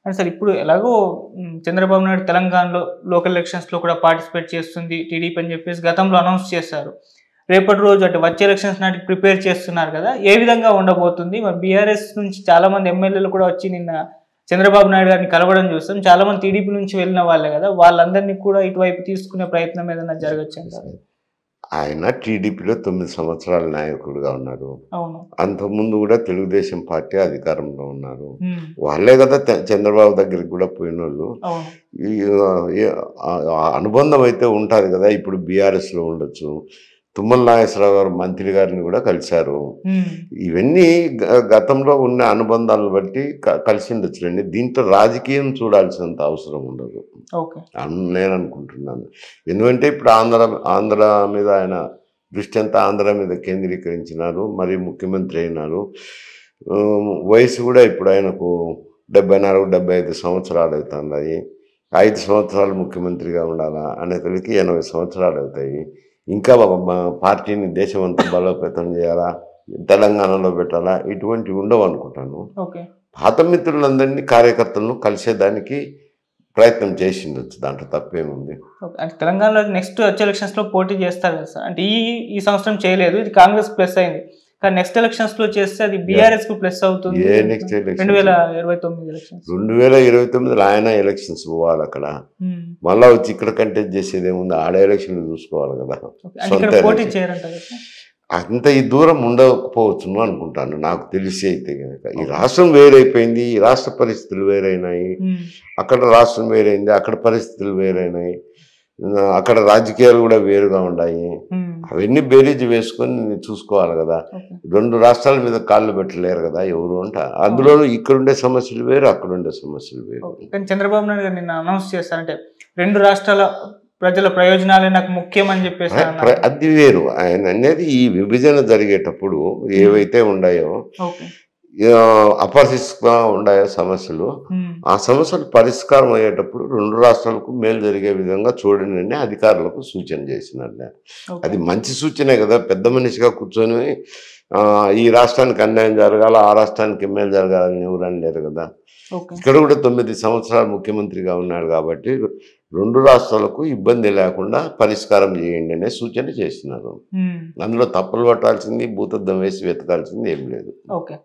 అంటే సార్ ఇప్పుడు ఎలాగో చంద్రబాబు నాయుడు తెలంగాణలో లోకల్ ఎలక్షన్స్‌లో కూడా పార్టిసిపేట్ చేస్తుంది టీడీపీ అని చెప్పేసి గతంలో అనౌన్స్ చేశారు. రేపటి రోజు అంటే వచ్చే ఎలక్షన్స్ నాటికి ప్రిపేర్ చేస్తున్నారు కదా! ఏ విధంగా ఉండబోతుంది? మరి బీఆర్ఎస్ నుంచి చాలామంది ఎమ్మెల్యేలు కూడా వచ్చి నిన్న చంద్రబాబు నాయుడు గారిని కలవడం చూసాం. చాలామంది టీడీపీ నుంచి వెళ్ళిన వాళ్ళే కదా! వాళ్ళందరినీ కూడా ఇటువైపు తీసుకునే ప్రయత్నం ఏదైనా జరగొచ్చంటారా? ఆయన టీడీపీలో 9 సంవత్సరాల నాయకుడిగా ఉన్నారు. అవును. అంతకుముందు కూడా తెలుగుదేశం పార్టీ అధికారంలో ఉన్నారు. హ్మ్. వాళ్ళే కదా చంద్రబాబు దగ్గరికి కూడా పోయినోళ్ళు. అవును. ఈ అనుబంధం అయితే ఉంటుంది కదా. ఇప్పుడు బీఆర్ఎస్లో ఉండొచ్చు. తుమ్మల నాగేశ్వరరావు గారు మంత్రి గారిని కూడా కలిశారు. హ్మ్. ఇవన్నీ గతంలో ఉన్న అనుబంధాలను బట్టి కలిసి ఉండొచ్చులేండి. దీంట్లో రాజకీయం చూడాల్సినంత అవసరం ఉండదు ఓకే. నేను అనుకుంటున్నాను. ఎందుకంటే ఇప్పుడు ఆంధ్ర మీద ఆయన దృష్టి అంతా ఆంధ్ర మీద కేంద్రీకరించినారు. మరి ముఖ్యమంత్రి అయినారు. వయసు కూడా ఇప్పుడు ఆయనకు 74-75 సంవత్సరాలు అవుతున్నాయి. 5 సంవత్సరాలు ముఖ్యమంత్రిగా ఉండాలా అనేసరికి 80 సంవత్సరాలు అవుతాయి. ఇంకా పార్టీని దేశమంతా బలోపేతం చేయాలా, తెలంగాణలో పెట్టాలా, ఇటువంటివి ఉండవు అనుకుంటాను. ఓకే. పాత మిత్రులందరినీ కార్యకర్తలను కలిసేదానికి ప్రయత్నం చేసిండొచ్చు. దాంట్లో తప్పేముంది? అంటే తెలంగాణలో నెక్స్ట్ వచ్చే ఎలక్షన్స్‌లో పోటీ చేస్తారు కదా సార్. అంటే ఈ సంవత్సరం చేయలేదు. ఇది కాంగ్రెస్ ప్లస్ అయింది. కానీ నెక్స్ట్ ఎలక్షన్స్‌లో చేస్తే అది బీఆర్ఎస్‌కు ప్లస్ అవుతుంది. ఏ నెక్స్ట్ ఎలక్షన్? 2029 ఎలక్షన్స్. 2029లో ఆయన ఎలక్షన్స్ పోవాలి అక్కడ. మళ్ళా వచ్చి ఇక్కడ కంటెస్ట్ చేసేది ఏముంది? ఆడ ఎలక్షన్లు చూసుకోవాలి కదా. పోటీ చేయరంటారు. అంత ఈ దూరం ఉండకపోవచ్చును అనుకుంటాను నాకు తెలిసి అయితే కనుక. ఈ రాష్ట్రం వేరైపోయింది, ఈ రాష్ట్ర పరిస్థితులు వేరైనాయి, అక్కడ రాష్ట్రం వేరైంది, అక్కడ పరిస్థితులు వేరైనాయి, అక్కడ రాజకీయాలు కూడా వేరుగా ఉన్నాయి. అవన్నీ బేరీజ్ వేసుకొని చూసుకోవాలి కదా. 2 రాష్ట్రాల మీద కాళ్ళు పెట్టలేరు కదా ఎవరు అంట. అందులోనూ ఇక్కడుండే సమస్యలు వేరు, అక్కడుండే సమస్యలు వేరు. కానీ చంద్రబాబు నాయుడు గారు నిన్న అనౌన్స్ చేస్తారంటే 2 రాష్ట్రాల ప్రజల ప్రయోజనాలే నాకు ముఖ్యం అని చెప్పేసి అది వేరు. ఆయన అనేది ఈ విభజన జరిగేటప్పుడు ఏవైతే ఉన్నాయో అపరిష్కృతంగా ఉన్నాయో సమస్యలు, ఆ సమస్యలు పరిష్కారం అయ్యేటప్పుడు 2 రాష్ట్రాలకు మేలు జరిగే విధంగా చూడండి అని అధికారులకు సూచన చేసినట్లే. అది మంచి సూచనే కదా. పెద్ద మనిషిగా కూర్చొని ఈ రాష్ట్రానికి అన్యాయం జరగాల, ఆ రాష్ట్రానికి మేలు జరగాలని ఎవరని లేరు కదా. ఇక్కడ కూడా 9 సంవత్సరాలు ముఖ్యమంత్రిగా ఉన్నాడు కాబట్టి 2 రాష్ట్రాలకు ఇబ్బంది లేకుండా పరిష్కారం చేయండి అనే సూచన చేస్తున్నారు. అందులో తప్పులు పట్టాల్సింది, భూతద్దం వేసి వెతకాల్సింది ఏం లేదు. Okay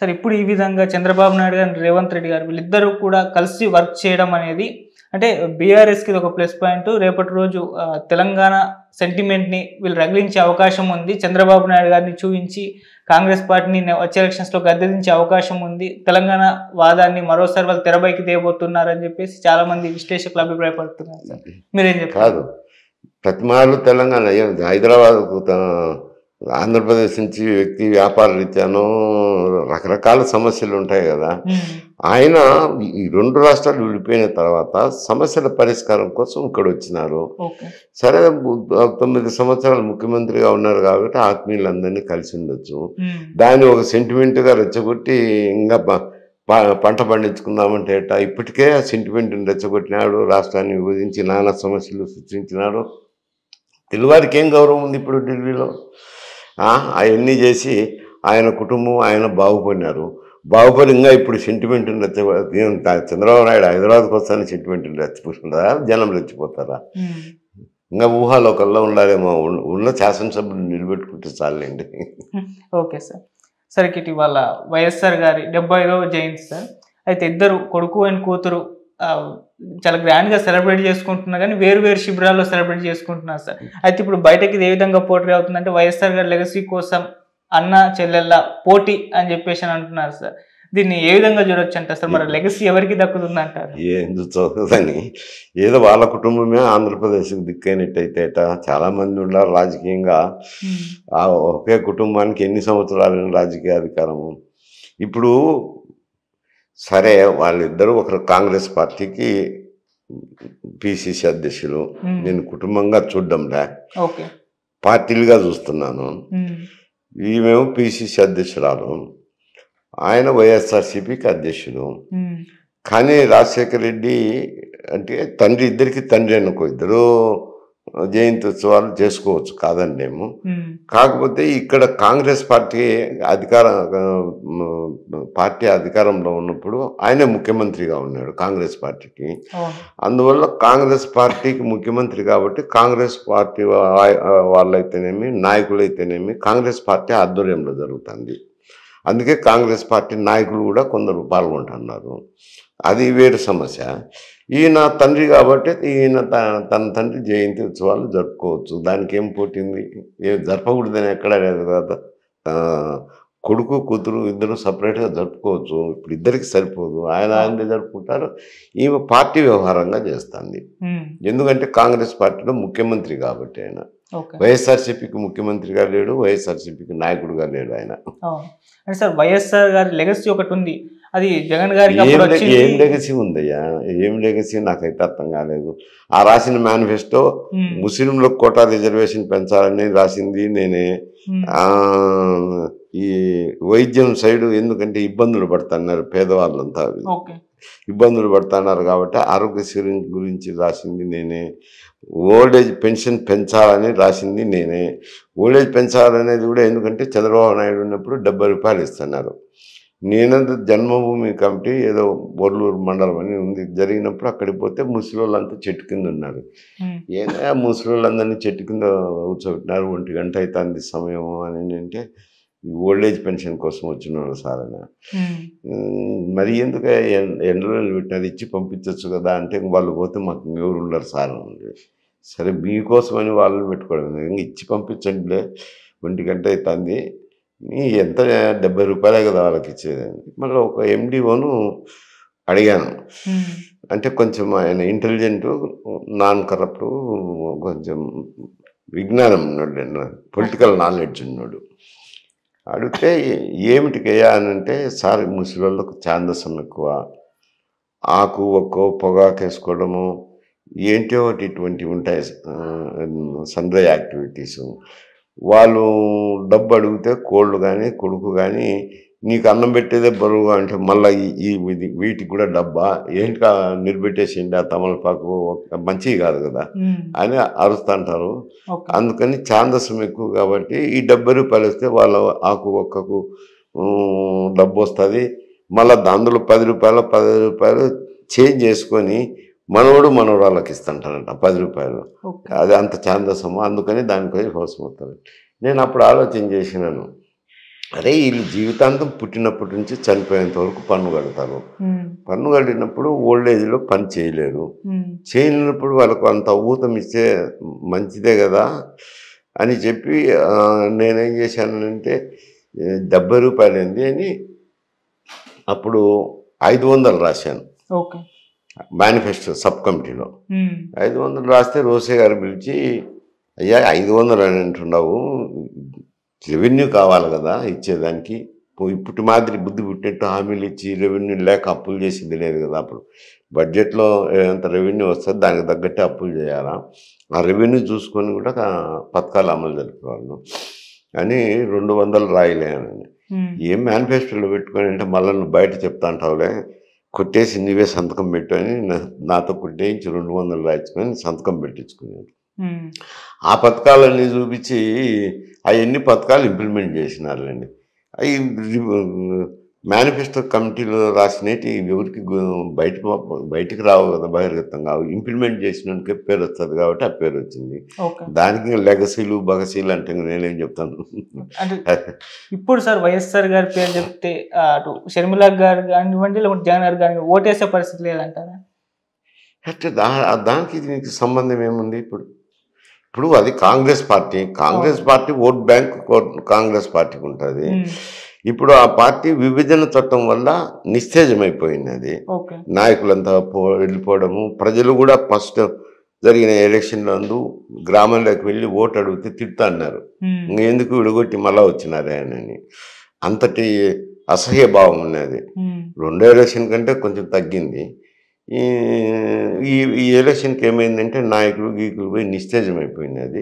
sir. ఇప్పుడు ఈ విధంగా చంద్రబాబు నాయుడు గారు, రేవంత్ రెడ్డి గారు వీళ్ళిద్దరూ కూడా కలిసి వర్క్ చేయడం అనేది అంటే బీఆర్ఎస్కి ఇది ఒక ప్లస్ పాయింట్. రేపటి రోజు తెలంగాణ సెంటిమెంట్ని వీళ్ళు రగిలించే అవకాశం ఉంది. చంద్రబాబు నాయుడు గారిని చూపించి కాంగ్రెస్ పార్టీని వచ్చే ఎలక్షన్స్లో గద్దెదించే అవకాశం ఉంది. తెలంగాణ వాదాన్ని మరోసారి వాళ్ళు తెరపైకి తేబోతున్నారని చెప్పేసి చాలా మంది విశ్లేషకులు అభిప్రాయపడుతున్నారు సార్. మీరేం చెప్తారు? ప్రతిమాలు తెలంగాణ హైదరాబాద్ ఆంధ్రప్రదేశ్ నుంచి వ్యక్తి వ్యాపార రీత్యానో రకరకాల సమస్యలు ఉంటాయి కదా. ఆయన ఈ 2 రాష్ట్రాలు విడిపోయిన తర్వాత సమస్యల పరిష్కారం కోసం ఇక్కడ వచ్చినారు. సరే 9 సంవత్సరాలు ముఖ్యమంత్రిగా ఉన్నారు కాబట్టి ఆత్మీయులందరినీ కలిసి ఉండొచ్చు. దాన్ని ఒక సెంటిమెంట్గా రెచ్చగొట్టి ఇంకా పంట పండించుకుందామంటే ఇప్పటికే ఆ సెంటిమెంట్ని రెచ్చగొట్టినాడు. రాష్ట్రాన్ని విభజించి నానా సమస్యలు సృష్టించినాడు. తెలుగువారికి ఏం గౌరవం ఉంది ఇప్పుడు ఢిల్లీలో? అవన్నీ చేసి ఆయన కుటుంబం ఆయన బాగుపడినారు. బాగుపడి ఇంకా ఇప్పుడు సెంటిమెంట్ చంద్రబాబు నాయుడు హైదరాబాద్కి వస్తానని సెంటిమెంట్ రెచ్చిపోతుంటారా? జనం రెచ్చిపోతారా? ఇంకా ఊహాలోకల్లో ఉండాలేమో. ఉన్న శాసనసభ్యులు నిలబెట్టుకుంటే చాలండి. Okay sir. సరే ఇటీవల వైఎస్ఆర్ గారి 75వ జయంతి సార్. అయితే ఇద్దరు కొడుకు అండ్ కూతురు చాలా గ్రాండ్గా సెలబ్రేట్ చేసుకుంటున్నా కానీ వేరు శిబిరాల్లో సెలబ్రేట్ చేసుకుంటున్నారు సార్. అయితే ఇప్పుడు బయటకి ఇది ఏ విధంగా పోటీ అవుతుందంటే వైఎస్ఆర్ గారి లెగసీ కోసం అన్న చెల్లెళ్ళ పోటీ అని చెప్పేసి అని అంటున్నారు సార్. దీన్ని ఏ విధంగా చూడొచ్చు అంటారు సార్? మరి లెగసీ ఎవరికి దక్కుతుంది అంటారు? ఎందుకు ఏదో వాళ్ళ కుటుంబమే ఆంధ్రప్రదేశ్కి దిక్కైనట్టయితే చాలా మంది ఉన్నారు రాజకీయంగా. ఒకే కుటుంబానికి ఎన్ని సంవత్సరాలైన రాజకీయ అధికారము. ఇప్పుడు సరే వాళ్ళిద్దరూ ఒకరు కాంగ్రెస్ పార్టీకి పిసిసి అధ్యక్షులు. నేను కుటుంబంగా చూడడంలే, పార్టీలుగా చూస్తున్నాను. ఈమెమో పిసిసి అధ్యక్షురాలు, ఆయన వైఎస్ఆర్సీపీకి అధ్యక్షుడు. కానీ రాజశేఖర రెడ్డి అంటే తండ్రి, ఇద్దరికి తండ్రి అనుకో, ఇద్దరు జయంతి ఉత్సవాలు చేసుకోవచ్చు, కాదండేమో. కాకపోతే ఇక్కడ కాంగ్రెస్ పార్టీ అధికారంలో ఉన్నప్పుడు ఆయనే ముఖ్యమంత్రిగా ఉన్నాడు కాంగ్రెస్ పార్టీకి. అందువల్ల కాంగ్రెస్ పార్టీకి ముఖ్యమంత్రి కాబట్టి కాంగ్రెస్ పార్టీ వాళ్ళైతేనేమి నాయకులైతేనేమి కాంగ్రెస్ పార్టీ ఆధ్వర్యంలో జరుగుతుంది. అందుకే కాంగ్రెస్ పార్టీ నాయకులు కూడా కొందరు పాల్గొంటున్నారు. అది వేరు సమస్య. ఈయన తండ్రి కాబట్టి ఈయన తన తండ్రి జయంతి ఉత్సవాలు జరుపుకోవచ్చు. దానికి ఏం పోటీంది? జరపకూడదని ఎక్కడ లేదు కదా. కొడుకు కూతురు ఇద్దరు సపరేట్గా జరుపుకోవచ్చు. ఇప్పుడు ఇద్దరికి సరిపోదు. ఆయనదే జరుపుకుంటారు, ఈమె పార్టీ వ్యవహారంగా చేస్తుంది. ఎందుకంటే కాంగ్రెస్ పార్టీలో ముఖ్యమంత్రి కాబట్టి ఆయన. వైఎస్ఆర్సీపీకి ముఖ్యమంత్రిగా లేడు, వైఎస్ఆర్సీపీకి నాయకుడుగా లేడు ఆయన. అంటే సార్ వైఎస్ఆర్ గారి లెగసీ ఒకటి ఉంది, అది జగన్ గారికి ఏం లెగసీ ఉందయ్యా? ఏం లెగసీ నాకైతే అర్థం కాలేదు. ఆ రాసిన మేనిఫెస్టో ముస్లింలకు కోటా రిజర్వేషన్ పెంచాలని రాసింది నేనే. ఈ వైద్యం సైడు ఎందుకంటే ఇబ్బందులు పడుతున్నారు పేదవాళ్ళంతా, ఇబ్బందులు పడుతున్నారు కాబట్టి ఆరోగ్యశ్రీ గురించి రాసింది నేనే. ఓల్డేజ్ పెన్షన్ పెంచాలని రాసింది నేనే. ఓల్డేజ్ పెంచాలనేది కూడా ఎందుకంటే చంద్రబాబు నాయుడు ఉన్నప్పుడు 70 రూపాయలు ఇస్తున్నారు. నేనంత జన్మభూమి కమిటీ ఏదో బొర్లూరు మండలం అని ఉంది, జరిగినప్పుడు అక్కడికి పోతే ముసలోళ్ళంతా చెట్టు కింద ఉన్నారు. ఏదైనా ముసలోళ్ళందరినీ చెట్టు కింద కూర్చోబెట్టినారు, 1 గంట అవుతుంది సమయం అని అంటే ఓల్డేజ్ పెన్షన్ కోసం వచ్చినాడు సార్ అని. మరి ఎందుకు ఎండలో పెట్టినది ఇచ్చి పంపించవచ్చు కదా అంటే వాళ్ళు పోతే మాకు ఎవరు ఉండరు సార్ అని. సరే మీకోసమని వాళ్ళని పెట్టుకోవడం, ఇచ్చి పంపించండిలే, 1 గంట అవుతుంది, ఎంత 70 రూపాయలే కదా వాళ్ళకి ఇచ్చేదని. మళ్ళీ ఒక ఎండిఓను అడిగాను. అంటే కొంచెం ఆయన ఇంటెలిజెంట్, నాన్ కరప్ట్, కొంచెం విజ్ఞానం ఉన్నాడు, పొలిటికల్ నాలెడ్జ్ ఉన్నాడు. అడిగితే ఏమిటికయ్యా అని అంటే, సార్ ముసలిళ్ళకు ఛాందసం ఎక్కువ, ఆకు ఒక్కో పొగాకు వేసుకోవడము ఏంటో ఇటువంటివి ఉంటాయి సన్డ్రై యాక్టివిటీసు. వాళ్ళు డబ్బు అడిగితే కోళ్ళు కానీ కొడుకు కానీ నీకు అన్నం పెట్టేదే బరువుగా అంటే మళ్ళీ వీటికి కూడా డబ్బా ఏంటి నిలబెట్టేసిండి ఆ తమలపాకు మంచివి కాదు కదా అని అరుస్తుంటారు. అందుకని ఛాందసం ఎక్కువ కాబట్టి ఈ 70 రూపాయలు వస్తే వాళ్ళ ఆకు ఒక్కకు డబ్బు వస్తుంది. మళ్ళీ అందులో 10 రూపాయలు చేంజ్ చేసుకొని మనవరాళ్ళకి ఇస్తుంటారంట 10 రూపాయలు. అది అంత ఛాందసము, అందుకని దానికోసం కోసం అవుతుంది. నేను అప్పుడు ఆలోచన చేసినాను, అరే వీళ్ళు జీవితాంతం పుట్టినప్పటి నుంచి చనిపోయేంత వరకు పన్ను కడతారు. పన్ను కట్టినప్పుడు ఓల్డ్ ఏజ్లో పని చేయలేరు. చేయలేనప్పుడు వాళ్ళకు అంత ఊతం ఇస్తే మంచిదే కదా అని చెప్పి నేనేం చేశానంటే 70 రూపాయలు ఏంది అని అప్పుడు 500 రాశాను మేనిఫెస్టో సబ్ కమిటీలో. 500 రాస్తే రోసే గారు పిలిచి, అయ్యా 500 అని అంటున్నావు, రెవెన్యూ కావాలి కదా ఇచ్చేదానికి, ఇప్పటి మాదిరి బుద్ధి పుట్టినట్టు హామీలు ఇచ్చి రెవెన్యూ లేక అప్పులు చేసింది లేదు కదా. అప్పుడు బడ్జెట్లో ఎంత రెవెన్యూ వస్తుంది దానికి తగ్గట్టే అప్పులు చేయాలా, ఆ రెవెన్యూ చూసుకొని కూడా పథకాలు అమలు జరుపుకోవాలి అని 200 రాయలేనని. ఏం మేనిఫెస్టోలో పెట్టుకొని అంటే మళ్ళీ నువ్వు బయట చెప్తా అంటావులే, కొట్టేసి నువ్వే సంతకం పెట్టు అని నాతో కొట్టేయించి 200 రాయించుకొని సంతకం పెట్టించుకున్నాడు. ఆ పథకాలన్నీ చూపించి అవన్నీ పథకాలు ఇంప్లిమెంట్ చేసినారులేండి. అవి మేనిఫెస్టో కమిటీలో రాసినవి ఎవరికి బయటికి రావు కదా, బహిర్గతంగా. ఇంప్లిమెంట్ చేసినందుకే పేరు వస్తుంది కాబట్టి ఆ పేరు వచ్చింది. దానికి లెగసీలు బగసీలు అంటే నేనేం చెప్తాను. ఇప్పుడు సార్ వైఎస్ఆర్ గారి పేరు చెప్తే అటు షర్మిల గారు కానివ్వండి లేకుంటే జగన్ గారు కానీ ఓటేసే పరిస్థితి లేదంటారా? అంటే దానికి దీనికి సంబంధం ఏముంది? ఇప్పుడు అది Congress party vote bank Congress పార్టీకి ఉంటుంది. ఇప్పుడు ఆ పార్టీ విభజన చట్టం వల్ల నిస్తేజమైపోయింది. అది నాయకులంతా వెళ్ళిపోవడము, ప్రజలు కూడా ఫస్ట్ జరిగిన ఎలక్షన్లందు గ్రామంలోకి వెళ్ళి ఓటు అడిగితే తిడతా అన్నారు, ఎందుకు విడగొట్టి మళ్ళా వచ్చినారే అని. అంతటి అసహ్య భావం ఉన్నది. 2వ ఎలక్షన్ కంటే కొంచెం తగ్గింది. ఈ ఎలక్షన్కి ఏమైందంటే నాయకులు గీకులు పోయి నిస్తేజమైపోయింది. అది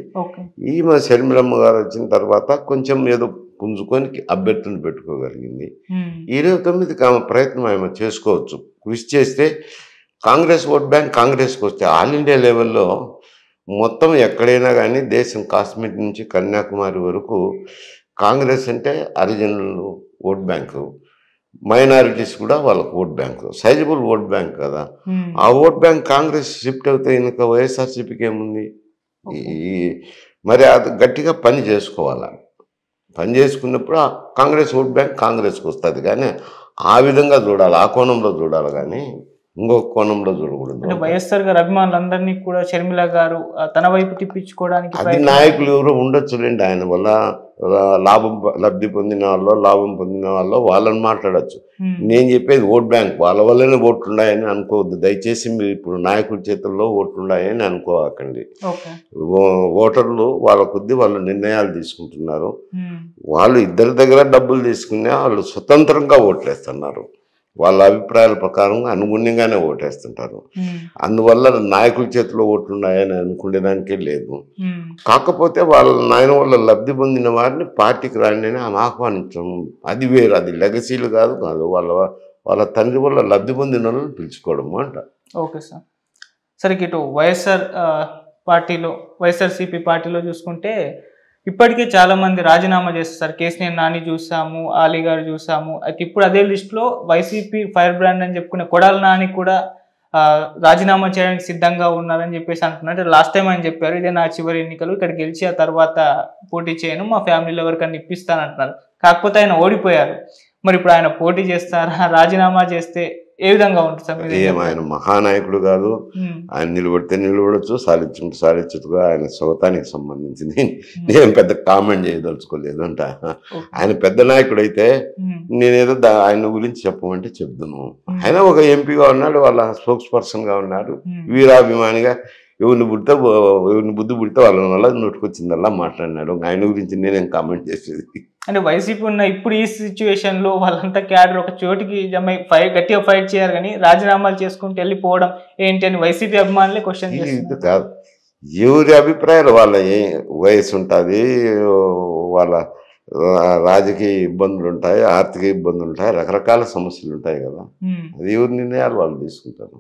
ఈమె షర్మిలమ్మ గారు వచ్చిన తర్వాత కొంచెం ఏదో పుంజుకొని అభ్యర్థులను పెట్టుకోగలిగింది. 29కి ఆమె ప్రయత్నం ఆమె చేసుకోవచ్చు, కృషి చేస్తే కాంగ్రెస్ ఓట్ బ్యాంక్ కాంగ్రెస్కి వస్తే ఆల్ ఇండియా లెవెల్లో మొత్తం ఎక్కడైనా కానీ దేశం కాశ్మీర్ నుంచి కన్యాకుమారి వరకు కాంగ్రెస్ అంటే హరిజనులు ఓట్ బ్యాంకు, మైనారిటీస్ కూడా వాళ్ళకు vote bank, sizeable vote bank కదా. ఆ ఓట్ బ్యాంక్ కాంగ్రెస్ షిఫ్ట్ అవుతే ఇంకా వైఎస్ఆర్సీపీకి ఏముంది? మరి అది గట్టిగా పని చేసుకోవాలి. పని చేసుకున్నప్పుడు ఆ కాంగ్రెస్ ఓట్ బ్యాంక్ కాంగ్రెస్కి వస్తుంది. కానీ ఆ విధంగా చూడాలి, ఆ కోణంలో చూడాలి, కానీ ఇంకొక కోణంలో చూడకూడదు. వైఎస్ఆర్ గారు అభిమానులందరినీ కూడా షర్మిల గారు తన వైపు తిప్పించుకోవడానికి అది నాయకులు ఎవరో ఉండొచ్చులేండి. ఆయన వల్ల లబ్ధి పొందిన లాభం పొందిన వాళ్ళని మాట్లాడచ్చు. నేను చెప్పేది ఓట్ బ్యాంక్ వాళ్ళ వల్లనే ఓట్లున్నాయని అనుకోవద్దు దయచేసి. మీరు ఇప్పుడు నాయకుల చేతుల్లో ఓట్లున్నాయని అనుకోకండి. ఓటర్లు వాళ్ళ కొద్దీ వాళ్ళు నిర్ణయాలు తీసుకుంటున్నారు. వాళ్ళు ఇద్దరి దగ్గర డబ్బులు తీసుకునే వాళ్ళు స్వతంత్రంగా ఓట్లేస్తున్నారు. వాళ్ళ అభిప్రాయాల ప్రకారం అనుగుణ్యంగానే ఓటేస్తుంటారు. అందువల్ల నాయకుల చేతిలో ఓట్లున్నాయని అనుకునేదానికే లేదు. కాకపోతే వాళ్ళ నాయన వల్ల లబ్ధి పొందిన వారిని పార్టీకి రాని ఆహ్వానించడం అది వేరు. అది లెగసీలు కాదు. వాళ్ళ తండ్రి వల్ల లబ్ధి పొందిన వాళ్ళని పిలుచుకోవడము అంట. Okay sir. సరే, ఇటు వైఎస్ఆర్సీపీ పార్టీలో చూసుకుంటే ఇప్పటికే చాలా మంది రాజీనామా చేస్తారు. కేసీఆర్ నాని చూసాము, ఆలీ గారు చూసాము. అయితే ఇప్పుడు అదే లిస్టులో వైసీపీ ఫైర్ బ్రాండ్ అని చెప్పుకునే కొడాల నాని కూడా రాజీనామా చేయడానికి సిద్ధంగా ఉన్నారని చెప్పేసి అంటున్నారు. లాస్ట్ టైం ఆయన చెప్పారు, ఇదే నా చివరి ఎన్నికలు, ఇక్కడ గెలిచి ఆ తర్వాత పోటీ చేయను, మా ఫ్యామిలీలో ఎవరికన్నా ఇప్పిస్తానంటున్నారు. కాకపోతే ఆయన ఓడిపోయారు. మరి ఇప్పుడు ఆయన పోటీ చేస్తారా? రాజీనామా చేస్తే ఏ విధంగా ఉంటుంది సార్? ఆయన మహానాయకుడు కాదు. ఆయన నిలబడితే నిలబడచ్చు, సాధించుకుంటే సాధించట్టుగా ఆయన స్వతానికి సంబంధించింది. నేను పెద్ద కామెంట్ చేయదలుచుకోలేదు అంట. ఆయన పెద్ద నాయకుడు అయితే నేనేదో ఆయన గురించి చెప్పమంటే చెప్తాను. ఆయన ఒక ఎంపీగా ఉన్నాడు, వాళ్ళ స్పోక్స్ పర్సన్గా ఉన్నాడు, వీరాభిమానిగా. ఎవరిని బుద్ధి పుడితే వాళ్ళ వల్ల నోటుకొచ్చిందల్లా మాట్లాడినాడు. ఆయన గురించి నేనేం కామెంట్ చేసేది. అంటే వైసీపీ ఉన్న ఇప్పుడు ఈ సిచ్యువేషన్ లో వాళ్ళంతా క్యాడర్ ఒక చోటికి గట్టిగా ఫైట్ చేయాలి, కానీ రాజీనామాలు చేసుకుంటూ వెళ్ళిపోవడం ఏంటి అని వైసీపీ అభిమానులే క్వశ్చన్ చేస్తారు. కాదు, ఎవరి అభిప్రాయాలు వాళ్ళ వయసు ఉంటుంది, వాళ్ళ రాజకీయ ఇబ్బందులు ఉంటాయి, ఆర్థిక ఇబ్బందులు ఉంటాయి, రకరకాల సమస్యలు ఉంటాయి కదా. అది ఎవరి నిర్ణయాలు వాళ్ళు తీసుకుంటారు.